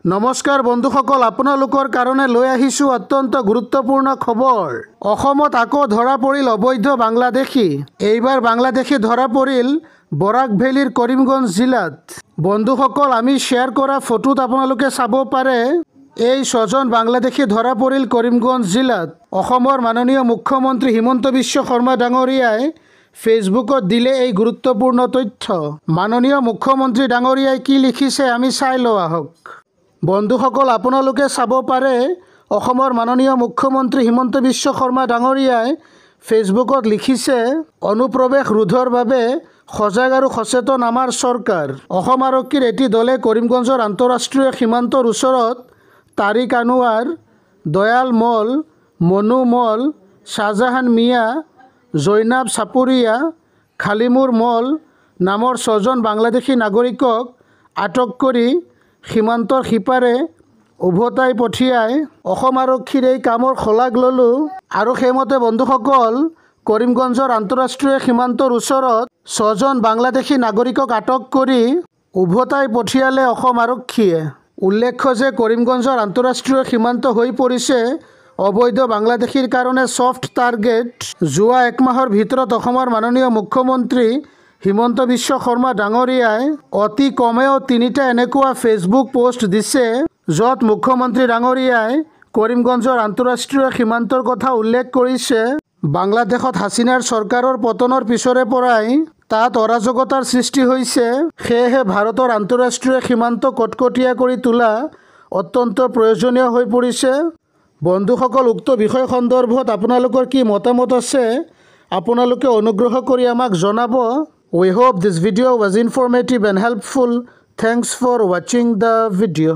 নমস্কাৰ বন্ধুসকল, আপোনালোকৰ কাৰণে লৈ আহিছোঁ অত্যন্ত গুৰুত্বপূৰ্ণ খবৰ। অসমত আকৌ ধৰা পৰিল অবৈধ বাংলাদেশী। এইবাৰ বাংলাদেশী ধৰা পৰিল বৰাক ভেলীৰ কৰিমগঞ্জ জিলাত। বন্ধুসকল, আমি শ্বেয়াৰ কৰা ফটোত আপোনালোকে চাব পাৰে এই 6জন বাংলাদেশী ধৰা পৰিল কৰিমগঞ্জ জিলাত। অসমৰ মাননীয় মুখ্যমন্ত্ৰী হিমন্ত বিশ্ব শৰ্মা ডাঙৰীয়াই ফেচবুকত দিলে এই গুৰুত্বপূৰ্ণ তথ্য। মাননীয় মুখ্যমন্ত্ৰী ডাঙৰীয়াই কি লিখিছে আমি চাই লওঁ আহক। বন্ধুসকল, আপোনালোকে চাব পাৰে অসমৰ মাননীয় মুখ্যমন্ত্ৰী হিমন্ত বিশ্ব শৰ্মা ডাঙৰীয়াই ফেচবুকত লিখিছে, অনুপ্ৰৱেশ ৰোধৰ বাবে সজাগ আৰু সচেতন আমাৰ চৰকাৰ। অসম আৰক্ষীৰ এটি দলে কৰিমগঞ্জৰ আন্তঃৰাষ্ট্ৰীয় সীমান্তৰ ওচৰত তাৰিক আনোৱাৰ, দয়াল মল, মনু মল, শ্বাহজাহান মিয়া, জৈনাব চাপুৰীয়া, খালিমুৰ মল নামৰ 6জন বাংলাদেশী নাগৰিকক আটক কৰি সীমান্তৰ সিপাৰে উভতাই পঠিয়াই অসম আৰক্ষীৰ এই কামৰ শলাগ ল'লোঁ। আৰু সেইমতে বন্ধুসকল, কৰিমগঞ্জৰ আন্তঃৰাষ্ট্ৰীয় সীমান্তৰ ওচৰত 6জন বাংলাদেশী নাগৰিকক আটক কৰি উভতাই পঠিয়ালে অসম আৰক্ষীয়ে। উল্লেখ্য যে কৰিমগঞ্জৰ আন্তঃৰাষ্ট্ৰীয় সীমান্ত হৈ পৰিছে অবৈধ বাংলাদেশীৰ কাৰণে ছফ্ট টাৰ্গেট। যোৱা এক মাহৰ ভিতৰত অসমৰ মাননীয় মুখ্যমন্ত্ৰী হিমন্ত বিশ্ব শৰ্মা ডাঙৰীয়াই অতি কমেও 3টা এনেকুৱা ফেচবুক পোষ্ট দিছে, য'ত মুখ্যমন্ত্ৰী ডাঙৰীয়াই কৰিমগঞ্জৰ আন্তঃৰাষ্ট্ৰীয় সীমান্তৰ কথা উল্লেখ কৰিছে। বাংলাদেশত হাছিনাৰ চৰকাৰৰ পতনৰ পিছৰে পৰাই তাত অৰাজকতাৰ সৃষ্টি হৈছে। সেয়েহে ভাৰতৰ আন্তঃৰাষ্ট্ৰীয় সীমান্ত কটকটীয়া কৰি তোলা অত্যন্ত প্ৰয়োজনীয় হৈ পৰিছে। বন্ধুসকল, উক্ত বিষয় সন্দৰ্ভত আপোনালোকৰ কি মতামত আছে আপোনালোকে অনুগ্ৰহ কৰি আমাক জনাব। We hope this video was informative and helpful. Thanks for watching the video.